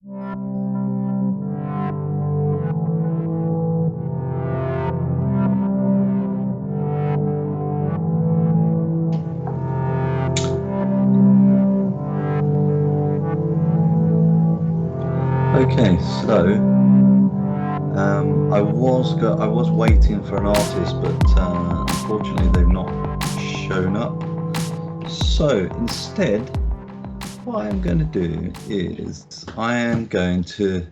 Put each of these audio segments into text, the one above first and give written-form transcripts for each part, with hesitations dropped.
Okay, so I was waiting for an artist, but unfortunately they've not shown up. So instead, what I'm going to do is I am going to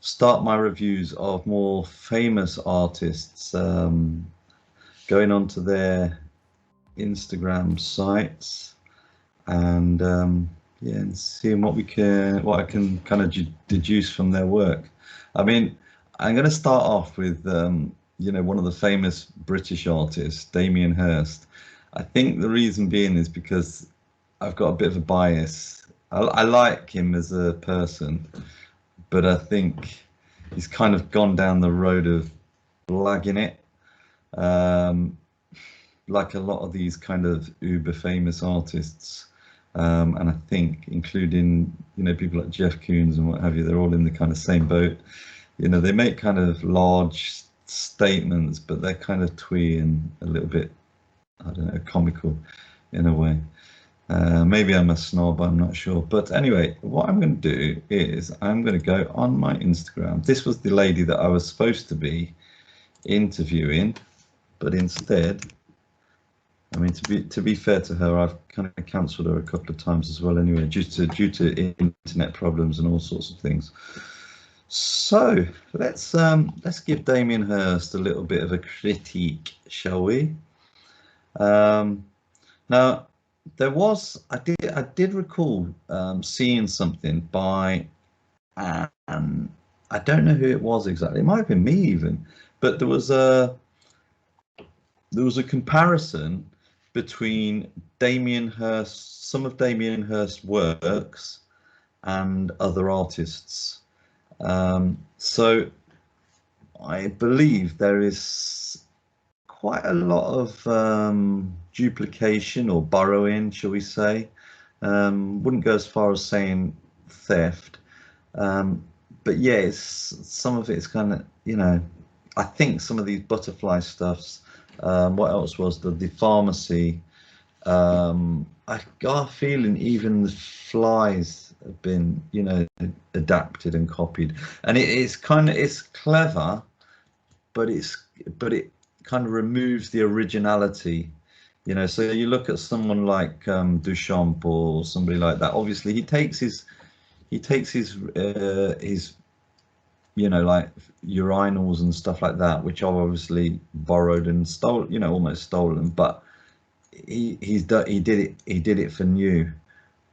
start my reviews of more famous artists, going onto their Instagram sites and yeah, and seeing what I can kind of deduce from their work. I mean, I'm going to start off with one of the famous British artists, Damien Hirst. I think the reason being is because I've got a bit of a bias. I like him as a person, but I think he's kind of gone down the road of blagging it. Um, like a lot of these kind of uber famous artists. And I think, including people like Jeff Koons and what have you, they're all in the kind of same boat. They make kind of large statements, but they're kind of twee and a little bit, I don't know, comical in a way. Maybe I'm a snob, I'm not sure. But anyway, what I'm going to do is I'm going to go on my Instagram. This was the lady that I was supposed to be interviewing, but instead, I mean, to be fair to her, I've kind of cancelled her a couple of times as well. Anyway, due to internet problems and all sorts of things. So let's give Damien Hirst a little bit of a critique, shall we? Now, I did recall seeing something by, and I don't know who it was exactly. It might have been me even, but there was a comparison between Damien Hirst, some of Damien Hirst's works, and other artists. So I believe there is quite a lot of duplication or borrowing, shall we say. Wouldn't go as far as saying theft, but yeah, some of it's kind of, I think some of these butterfly stuffs. What else was the pharmacy? I got a feeling even the flies have been, adapted and copied, and it's clever, but it kind of removes the originality. So you look at someone like Duchamp or somebody like that. Obviously, he takes his like urinals and stuff like that, which are obviously borrowed and stole, almost stolen. But he did it for new.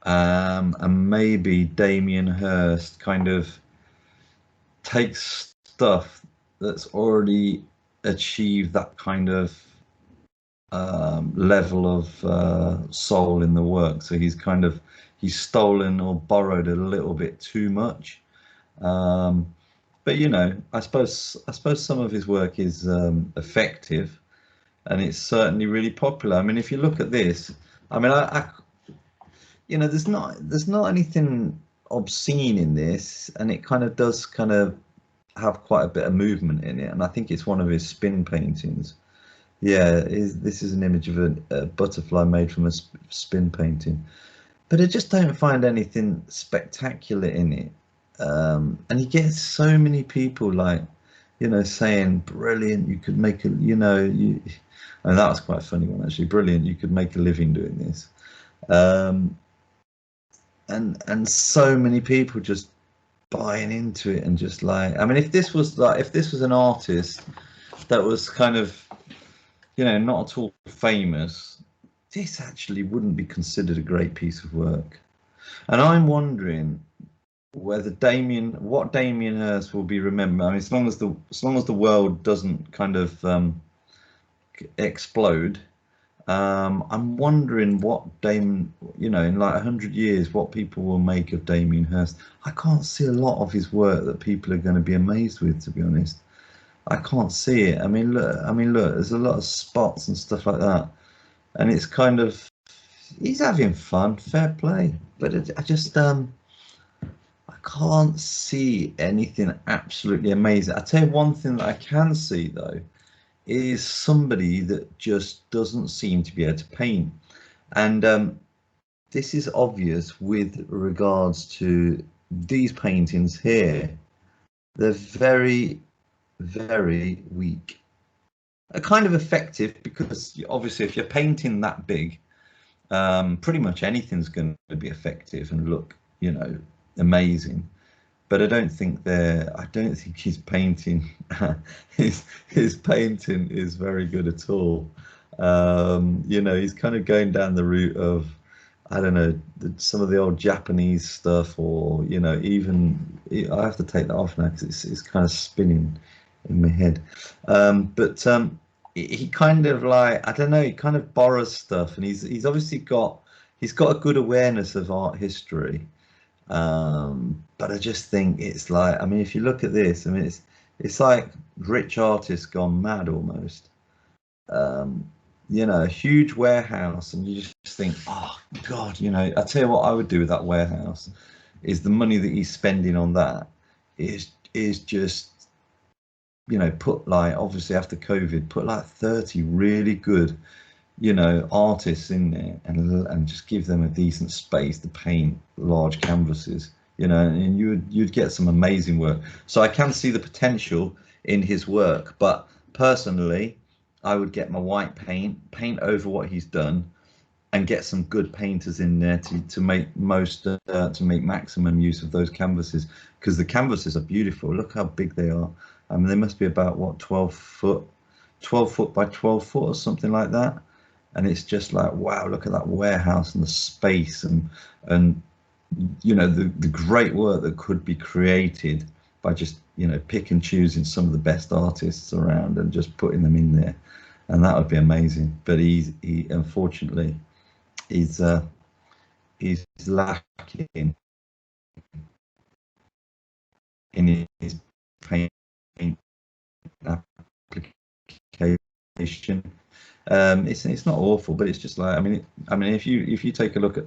And maybe Damien Hirst kind of takes stuff that's already achieved that kind of level of soul in the work. So he's stolen or borrowed a little bit too much. But I suppose some of his work is effective, and it's certainly really popular. I mean, if you look at this, I mean, there's not anything obscene in this, and it kind of does kind of have quite a bit of movement in it, and I think it's one of his spin paintings. Yeah, this is an image of a butterfly made from a spin painting, but I just don't find anything spectacular in it. And he gets so many people like, saying brilliant. You could make and that was quite a funny one actually. Brilliant. You could make a living doing this. And so many people just buying into it and just like, I mean, if this was an artist that was kind of, not at all famous, this actually wouldn't be considered a great piece of work. And I'm wondering whether what Damien Hirst will be remembered. I mean, as long as the world doesn't kind of explode, I'm wondering what in like 100 years, what people will make of Damien Hirst. I can't see a lot of his work that people are going to be amazed with, to be honest. I can't see it. I mean, look, there's a lot of spots and stuff like that, and it's kind of, he's having fun, fair play. But I can't see anything absolutely amazing. I tell you one thing that I can see though is somebody that just doesn't seem to be able to paint, and this is obvious with regards to these paintings here. They're very, very weak. Kind of effective because obviously if you're painting that big, pretty much anything's going to be effective and look, amazing. But I don't think his painting, his painting is very good at all. He's kind of going down the route of, I don't know, some of the old Japanese stuff, or even I have to take that off now because it's kind of spinning in my head. But he kind of like, I don't know, he kind of borrows stuff, and he's obviously got a good awareness of art history. But I just think it's like, I mean, if you look at this, I mean, it's like rich artists gone mad almost. Um, a huge warehouse, and you just think, oh God, I tell you what I would do with that warehouse is the money that he's spending on that is just, put like, obviously after COVID, put like 30 really good, artists in there, and just give them a decent space to paint large canvases, and you'd get some amazing work. So I can see the potential in his work, but personally, I would get my white paint over what he's done, and get some good painters in there to make to make maximum use of those canvases, because the canvases are beautiful. Look how big they are. I mean, they must be about what, 12 foot by 12 foot or something like that. And it's just like, wow, look at that warehouse and the space, and the great work that could be created by just pick and choosing some of the best artists around and just putting them in there, and that would be amazing. But he unfortunately he's lacking in his paint application. It's not awful, but it's just like, I mean, if you take a look at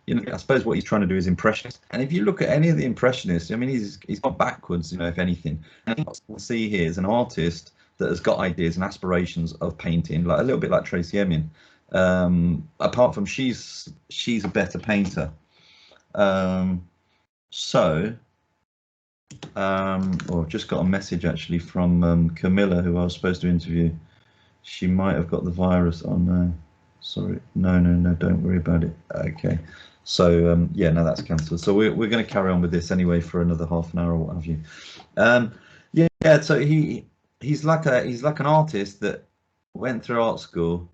I suppose what he's trying to do is impressionist, and if you look at any of the impressionists, I mean, he's gone backwards, if anything. And what we'll see here is an artist that has got ideas and aspirations of painting, like a little bit like Tracy Emin. Apart from she's a better painter. Just got a message actually from Camilla, who I was supposed to interview. She might have got the virus. Oh no, sorry. No, don't worry about it. Okay. So yeah, no, that's cancelled. So we're going to carry on with this anyway for another half an hour or what have you. Yeah. So he's like an artist that went through art school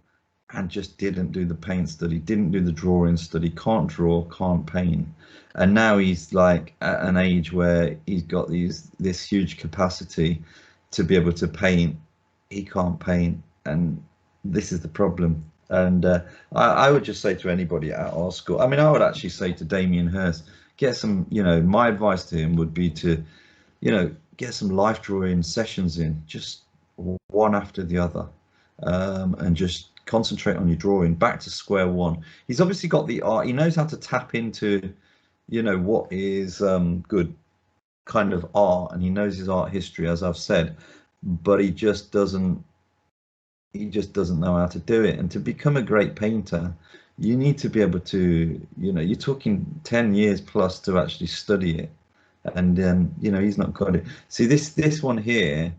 and just didn't do the paint study, didn't do the drawing study, can't draw, can't paint. And now he's like at an age where he's got this huge capacity to be able to paint. He can't paint, and this is the problem. And I would just say to anybody at our school, I mean, I would actually say to Damien Hirst, get some, my advice to him would be to, get some life drawing sessions in, just one after the other, and just concentrate on your drawing, back to square one. He's obviously got the art, he knows how to tap into, what is good kind of art, and he knows his art history, as I've said, but he just doesn't know how to do it. And to become a great painter, you need to be able to, you're talking 10 years plus to actually study it. And he's not got it. See, this one here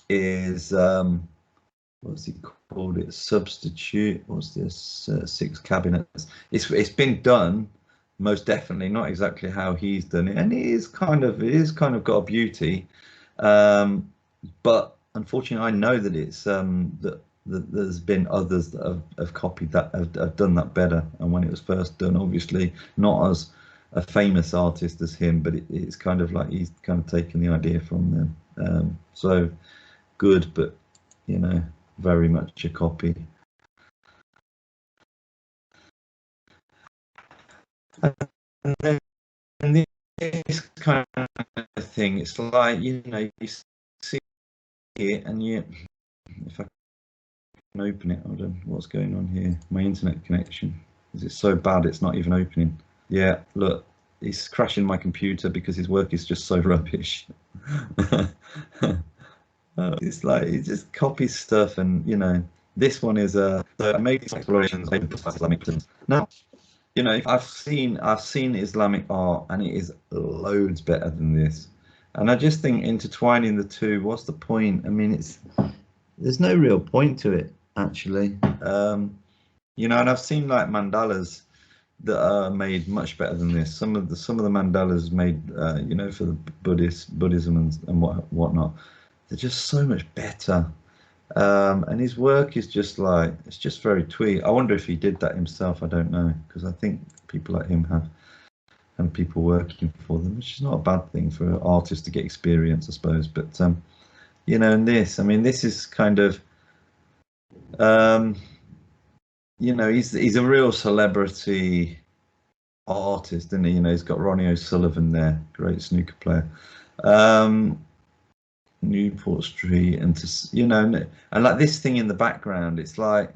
is what's he called it, substitute, what's this, 6 cabinets. It's been done most definitely not exactly how he's done it, and it is kind of got a beauty, but unfortunately I know that it's that there's been others that have copied that, have done that better. And when it was first done, obviously not as a famous artist as him, but it's kind of like he's kind of taken the idea from them. So good, but very much a copy. And then this kind of thing, it's like, you see it, and if I can open it, hold on, what's going on here? My internet connection, is it so bad it's not even opening? Yeah, look, he's crashing my computer because his work is just so rubbish. It's like he just copies stuff, and this one is so amazing explorations of Islamic prisons. Now, I've seen Islamic art, and it is loads better than this. And I just think intertwining the two, what's the point? I mean, there's no real point to it, actually. And I've seen like mandalas that are made much better than this. Some of the mandalas made, for the Buddhism and whatnot, they're just so much better. And his work is just like, it's just very twee. I wonder if he did that himself. I don't know, because I think people like him have and people working for them, which is not a bad thing for artists to get experience, I suppose. But and this, I mean, this is kind of, he's a real celebrity artist, isn't he? He's got Ronnie O'Sullivan there, great snooker player. Newport Street, and like this thing in the background, it's like,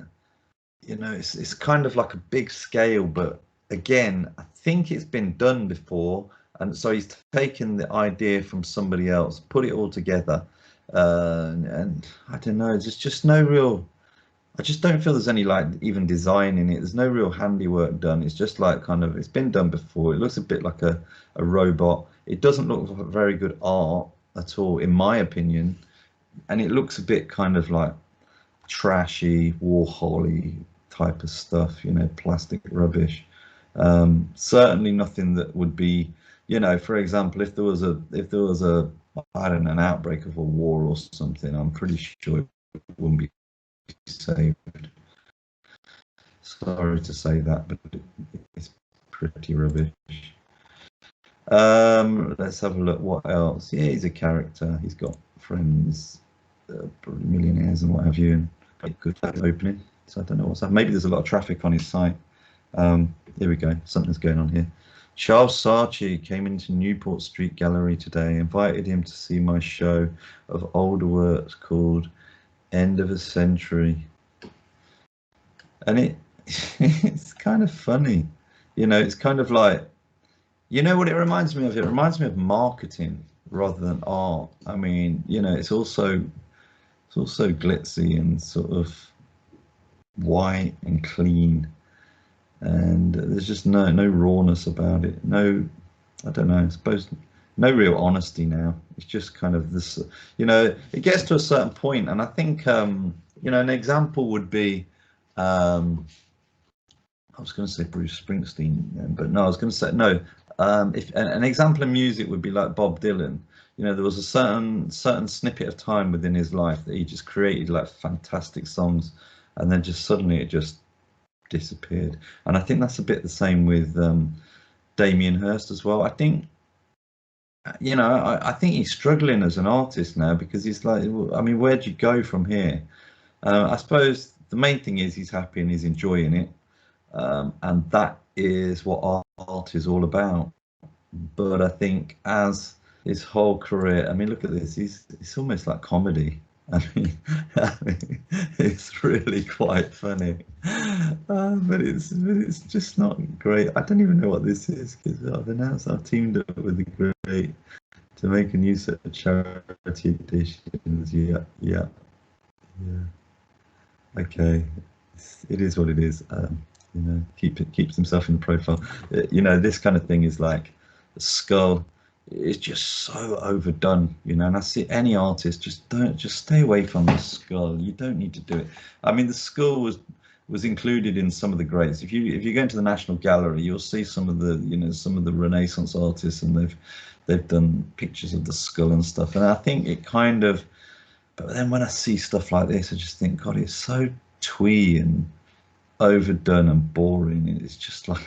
it's kind of like a big scale, but again, I think it's been done before, and so he's taken the idea from somebody else, put it all together, and I don't know, there's just no real. I just don't feel there's any like even design in it. There's no real handiwork done. It's just like kind of, it's been done before. It looks a bit like a robot. It doesn't look like very good art at all, in my opinion. And it looks a bit kind of like trashy, Warhol-y type of stuff, plastic rubbish. Certainly nothing that would be, for example, if there was a, I don't know, an outbreak of a war or something, I'm pretty sure it wouldn't be saved. Sorry to say that, but it's pretty rubbish. Let's have a look. What else? Yeah, he's a character. He's got friends, millionaires and what have you, and good opening. So I don't know what's that. Maybe there's a lot of traffic on his site. Here we go. Something's going on here. Charles Saatchi came into Newport Street Gallery today. Invited him to see my show of older works called End of a Century. And it's kind of funny. It's kind of like, what it reminds me of? It reminds me of marketing rather than art. I mean, it's also glitzy and sort of white and clean, and there's just no rawness about it. No, I don't know, I suppose no real honesty now. It's just kind of this, it gets to a certain point, and I think, an example would be, I was going to say Bruce Springsteen, but no, I was going to say, no, if an example of music would be like Bob Dylan. There was a certain snippet of time within his life that he just created like fantastic songs, and then just suddenly it just disappeared. And I think that's a bit the same with Damien Hirst as well. I think, I think he's struggling as an artist now, because he's like, I mean, where'd you go from here? I suppose the main thing is he's happy and he's enjoying it, and that is what art is all about. But I think as his whole career, I mean, look at this. It's almost like comedy. I mean, it's really quite funny, but it's just not great. I don't even know what this is, because I've announced I've teamed up with the great to make a new set of charity editions. Yeah. Okay, it is what it is. Keeps himself in profile. This kind of thing is like the skull. It's just so overdone, and I see any artist, just stay away from the skull. You don't need to do it. I mean, the skull was included in some of the greats. If you go into the National Gallery, you'll see some of the Renaissance artists, and they've done pictures of the skull and stuff. And I think it kind of, but then when I see stuff like this, I just think, God, it's so twee and overdone and boring. It's just like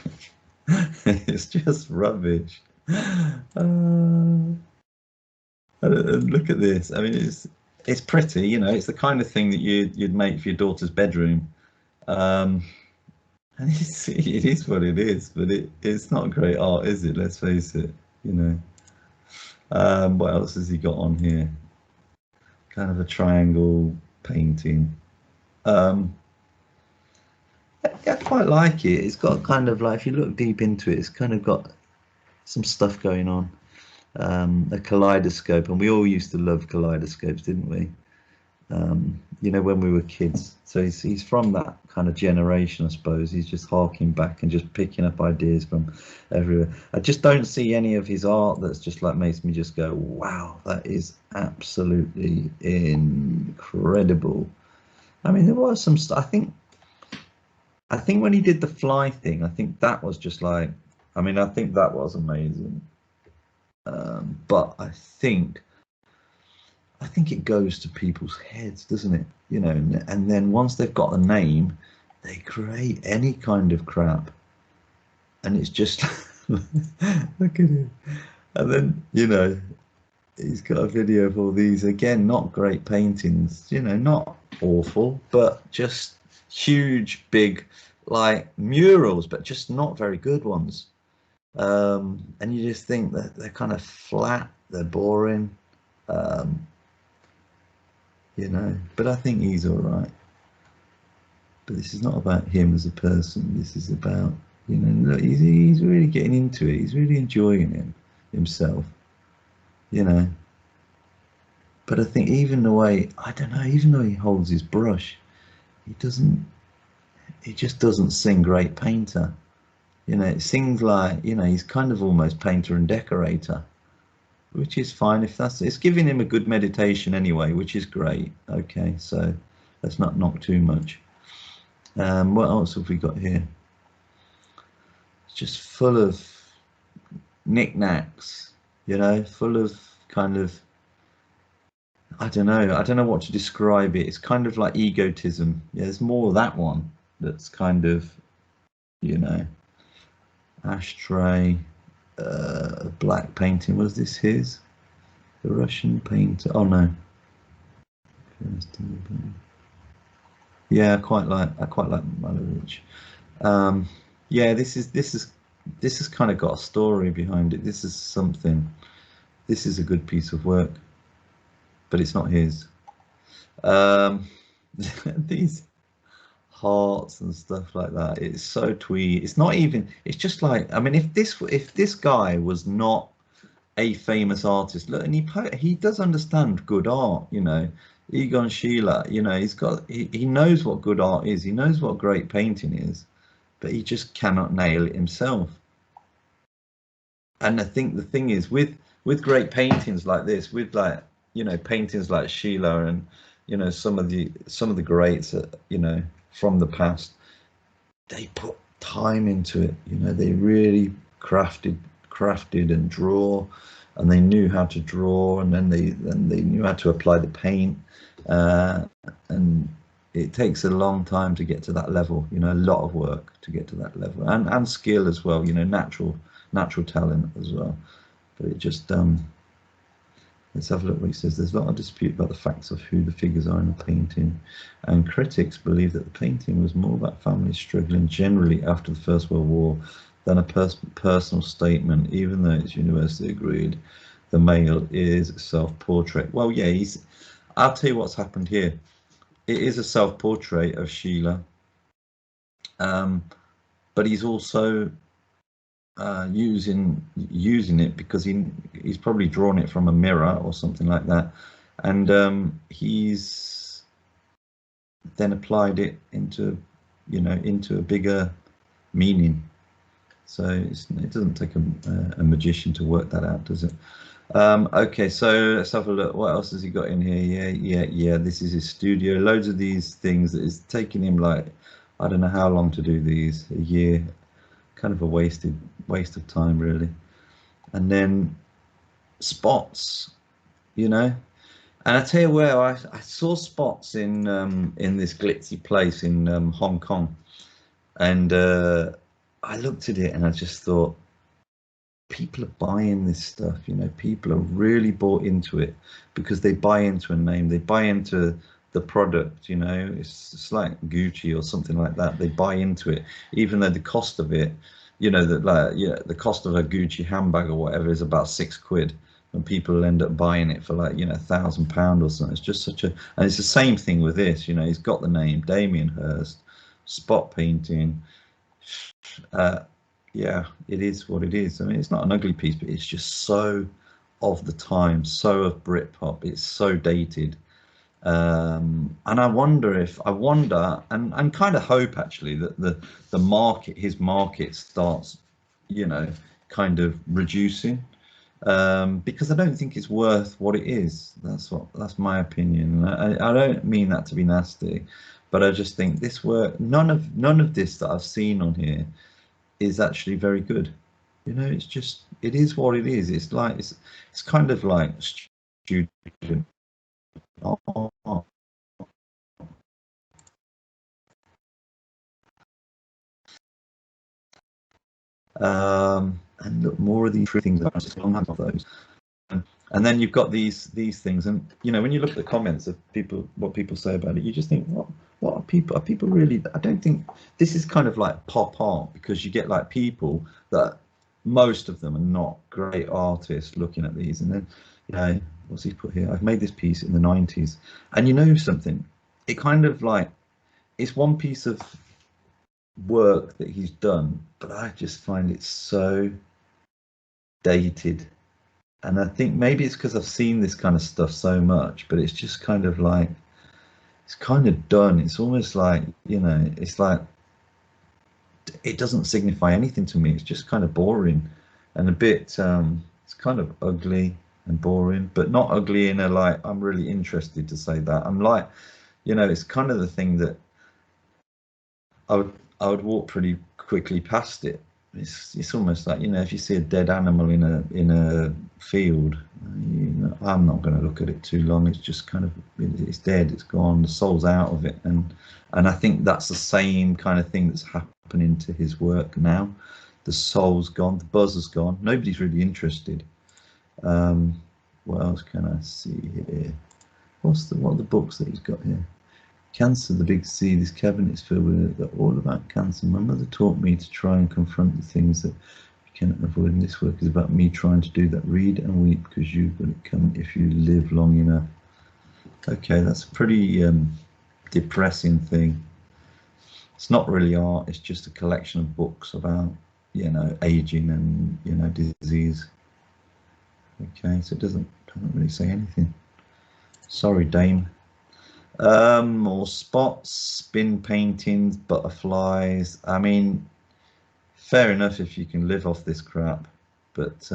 it's just rubbish. Look at this. I mean, it's pretty. It's the kind of thing that you'd make for your daughter's bedroom. And it is what it is, but it's not great art, is it? Let's face it. What else has he got on here? Kind of a triangle painting. Yeah, I quite like it. It's got kind of like, if you look deep into it, it's kind of got some stuff going on. A kaleidoscope, and we all used to love kaleidoscopes, didn't we? You know, when we were kids. So he's from that kind of generation, I suppose. He's just harking back and just picking up ideas from everywhere. I just don't see any of his art that's just like makes me just go, wow, that is absolutely incredible. I mean, there was some stuff. I think when he did the fly thing, I think that was just like, I mean, I think that was amazing. But I think it goes to people's heads, doesn't it? You know, and then once they've got a name, they create any kind of crap, and it's just look at him. And then, you know, he's got a video of all these, again, not great paintings, you know, not awful, but just huge, big, like murals, but just not very good ones. And you just think that they're kind of flat, they're boring. You know, but I think he's all right. But this is not about him as a person. This is about, you know, look, he's really getting into it. He's really enjoying it himself, you know. But I think even the way, I don't know, even though he holds his brush, he just doesn't sing great painter. You know, it sings like, you know, he's kind of almost painter and decorator, which is fine if it's giving him a good meditation anyway, which is great. Okay, so let's not knock too much. What else have we got here? It's just full of knickknacks, you know, full of kind of, I don't know what to describe it. It's kind of like egotism. Yeah, there's more of that one that's kind of, you know, ashtray, black painting. Was this his? The Russian painter? Oh no. Yeah, I quite like Malevich. Yeah, this has kind of got a story behind it. This is a good piece of work, but it's not his. These hearts and stuff like that, it's so twee. It's not even, it's just like, I mean, if this guy was not a famous artist, look, and he does understand good art, you know. Egon Schiele, you know, he knows what good art is. He knows what great painting is, but he just cannot nail it himself. And I think the thing is with great paintings like this, with, like, you know, paintings like Schiele and, you know, some of the greats, you know, from the past, they put time into it. You know, they really crafted and draw, and they knew how to draw, and then they knew how to apply the paint, and it takes a long time to get to that level, you know, a lot of work to get to that level, and skill as well, you know, natural talent as well. But it just let's have a look what he says. There's a lot of dispute about the facts of who the figures are in the painting, and critics believe that the painting was more about families struggling generally after the First World War than a personal statement, even though it's universally agreed the male is self-portrait. Well, yeah, I'll tell you what's happened here. It is a self-portrait of Schiele, but he's also using it because he's probably drawn it from a mirror or something like that, and he's then applied it into, you know, into a bigger meaning. So it doesn't take a magician to work that out, does it? Okay, so let's have a look. What else has he got in here? Yeah. This is his studio. Loads of these things that is taking him, like, I don't know how long to do these. A year. Kind of a waste of time, really. And then spots, you know. And I tell you where I saw spots in this glitzy place in Hong Kong, and I looked at it and I just thought, people are buying this stuff, you know. People are really bought into it because they buy into a name, they buy into the product, you know. It's like Gucci or something like that. They buy into it, even though the cost of it, you know, that, like, yeah, the cost of a Gucci handbag or whatever is about £6, and people end up buying it for, like, you know, £1,000 or something. It's just such a, and it's the same thing with this, you know. He's got the name Damien Hirst, spot painting, yeah, it is what it is. I mean, it's not an ugly piece, but it's just so of the time, so of Britpop. It's so dated. And I wonder and kind of hope actually that the market, his market starts, you know, kind of reducing, because I don't think it's worth what it is. That's my opinion. I don't mean that to be nasty, but I just think this work, none of this that I've seen on here is actually very good. You know, it's just, it is what it is. It's like it's kind of like student art. And look, more of these things, I just don't have those. And then you've got these things, and you know, when you look at the comments of people, what people say about it, you just think, what are people really? I don't think this is kind of like pop art, because you get like people that most of them are not great artists looking at these, and then, you know, what's he put here? I've made this piece in the 90s, and you know something, it kind of like, it's one piece of work that he's done, but I just find it so dated. And I think maybe it's because I've seen this kind of stuff so much, but it's just kind of like, it's kind of done. It's almost like, you know, it's like, it doesn't signify anything to me. It's just kind of boring and a bit, it's kind of ugly and boring, but not ugly in a like, I'm really interested to say that. I'm like, you know, it's kind of the thing that I would walk pretty quickly past it. It's almost like, you know, if you see a dead animal in a field, you know, I'm not going to look at it too long. It's just kind of, it's dead, it's gone, the soul's out of it, and I think that's the same kind of thing that's happening to his work now. The soul's gone, the buzz has gone. Nobody's really interested. What else can I see here? What are the books that he's got here? Cancer, the big C, this cabinet is filled with it. They're all about cancer. My mother taught me to try and confront the things that you cannot avoid, and this work is about me trying to do that. Read and weep, because you've got it coming if you live long enough. Okay, that's a pretty depressing thing. It's not really art, it's just a collection of books about, you know, aging and, you know, disease. Okay, so it doesn't really say anything. Sorry, Dame. More spots, spin paintings, butterflies. I mean, fair enough if you can live off this crap, but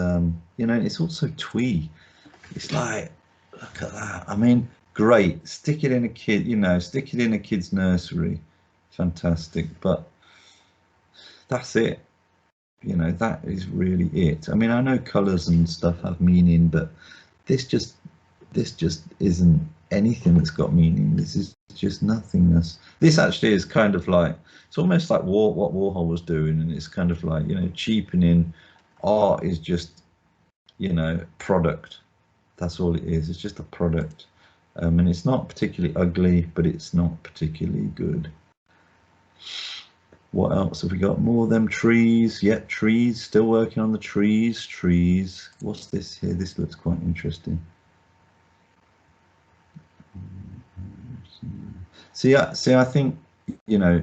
you know, it's also twee. It's like, look at that. I mean, great. Stick it in a kid, you know, stick it in a kid's nursery. Fantastic, but that's it. You know, that is really it. I mean, I know colours and stuff have meaning, but this just isn't anything that's got meaning. This is just nothingness. This actually is kind of like, it's almost like what Warhol was doing, and it's kind of like, you know, cheapening. Art is just, you know, product. That's all it is. It's just a product, and it's not particularly ugly, but it's not particularly good. What else have we got? More of them trees. Yeah, trees. Still working on the trees. Trees. What's this here? This looks quite interesting. See, I think, you know,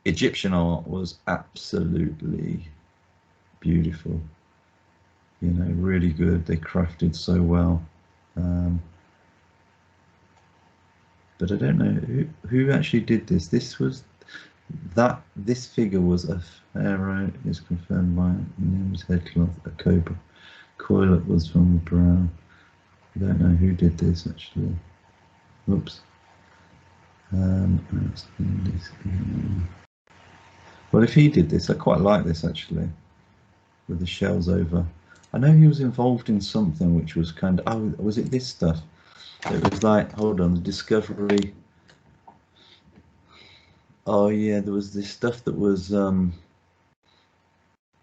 Egyptian art was absolutely beautiful. You know, really good. They crafted so well. But I don't know who actually did this. This figure was a pharaoh, is confirmed by Nim's headcloth, a cobra. Coilet was from brown. I don't know who did this actually. Oops. Well, if he did this, I quite like this actually, with the shells over. I know he was involved in something which was kind of, oh, was it this stuff? It was like, hold on, the discovery. Oh yeah, there was this stuff that was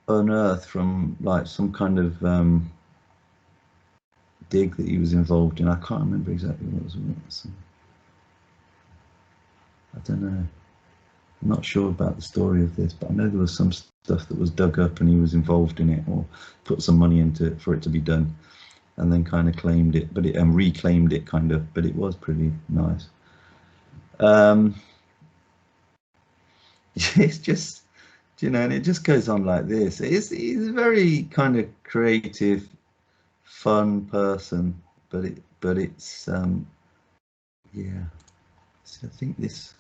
unearthed from like some kind of dig that he was involved in. I can't remember exactly what it was. I don't know. I'm not sure about the story of this, but I know there was some stuff that was dug up and he was involved in it, or put some money into it for it to be done, and then kind of claimed it, but it reclaimed it kind of, but it was pretty nice. It's just you know, and it just goes on like this. He's a very kind of creative, fun person, but it's yeah. So I think this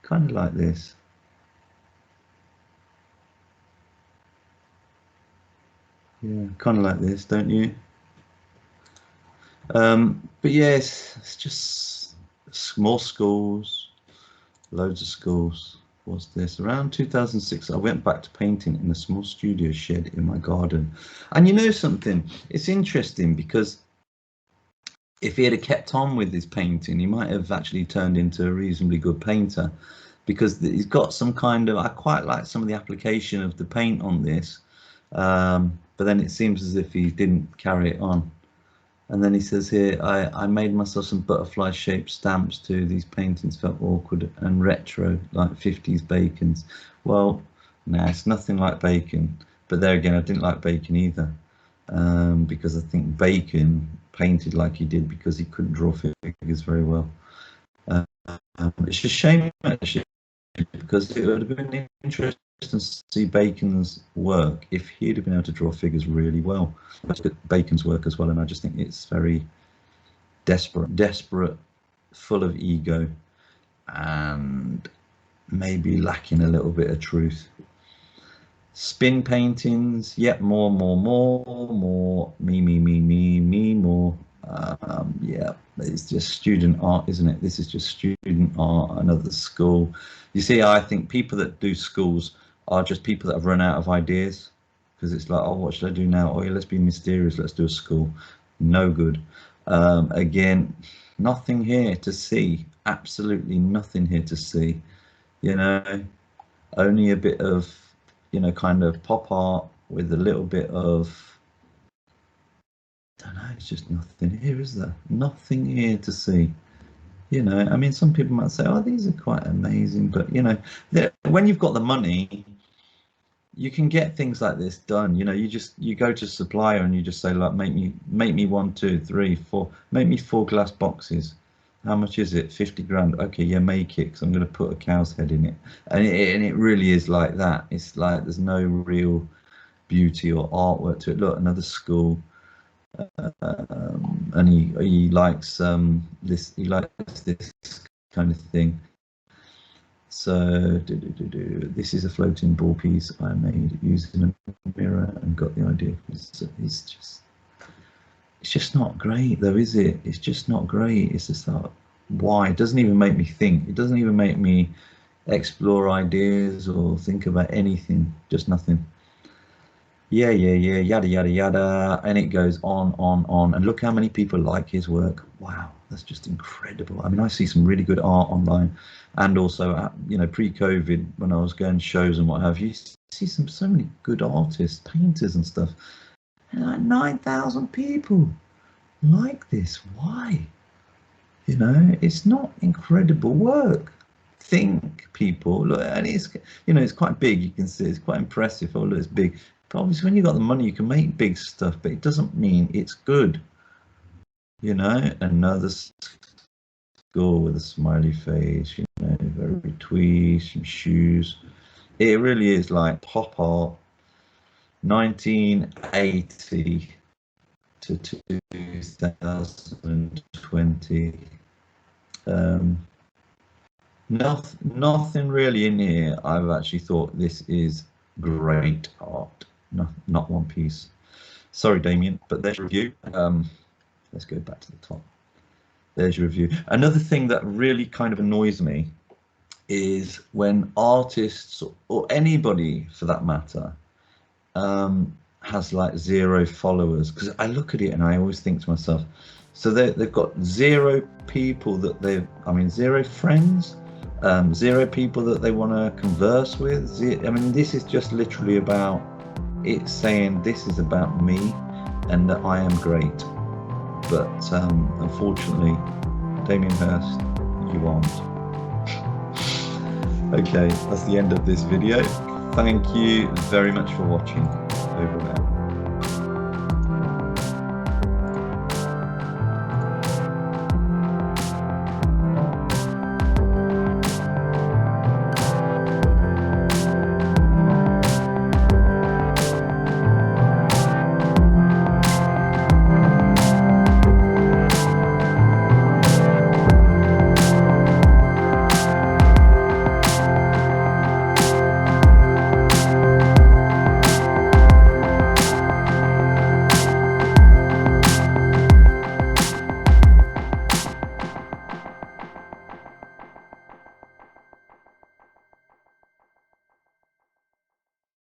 kind of like this. Yeah, kind of like this, don't you? But yes, it's just small schools, loads of schools. What's this? Around 2006, I went back to painting in a small studio shed in my garden. And you know something? It's interesting because if he had kept on with his painting, he might have actually turned into a reasonably good painter, because he's got some kind of, I quite like some of the application of the paint on this, but then it seems as if he didn't carry it on. And then he says here, I made myself some butterfly shaped stamps too. These paintings felt awkward and retro, like 50s Bacons. Well, no, it's nothing like Bacon. But there again, I didn't like Bacon either, because I think Bacon painted like he did because he couldn't draw figures very well. It's a shame, actually, because it would have been interesting to see Bacon's work if he'd have been able to draw figures really well. Look at Bacon's work as well, and I just think it's very desperate, full of ego, and maybe lacking a little bit of truth. Spin paintings, yep, more, me, more. Yeah, it's just student art, isn't it? This is just student art, another school. You see, I think people that do schools are just people that have run out of ideas, because it's like, oh, what should I do now? Oh, yeah, let's be mysterious, let's do a school. No good. Again, nothing here to see, absolutely nothing here to see, you know, only a bit of, you know, kind of pop art with a little bit of, I don't know, it's just nothing here, is there? Nothing here to see. You know, I mean, some people might say, oh, these are quite amazing, but you know, when you've got the money, you can get things like this done. You know, you go to supplier and you just say, like, make me 1, 2, 3, 4, make me 4 glass boxes. How much is it? 50 grand. Okay, yeah, make it, because I'm going to put a cow's head in it. And it really is like that. It's like there's no real beauty or artwork to it. Look, another school. And he likes this. He likes this kind of thing. So this is a floating ball piece I made using a mirror and got the idea. It's just not great, though, is it? It's just not great. It's just like, why? It doesn't even make me think. It doesn't even make me explore ideas or think about anything. Just nothing. Yeah, yada, yada, yada. And it goes on. And look how many people like his work. Wow, that's just incredible. I mean, I see some really good art online. And also, you know, pre-COVID, when I was going to shows and what have you, see so many good artists, painters and stuff. And like 9,000 people like this. Why? You know, it's not incredible work. Think, people. Look, and it's, you know, it's quite big. You can see it's quite impressive. Oh, look, it's big. But obviously, when you've got the money, you can make big stuff, but it doesn't mean it's good. You know, another school with a smiley face, you know, very twee, some shoes. It really is like pop art, 1980 to 2020. Nothing really in here I've actually thought this is great art. No, not one piece. Sorry, Damien, but there's your review. Let's go back to the top. There's your review. Another thing that really kind of annoys me is when artists, or anybody for that matter, has like 0 followers. Because I look at it and I always think to myself, so they've got 0 people that I mean, 0 friends, 0 people that they want to converse with. I mean, this is just literally about it saying this is about me and that I am great. But unfortunately, Damien Hirst, you aren't. Okay, that's the end of this video. Thank you very much for watching.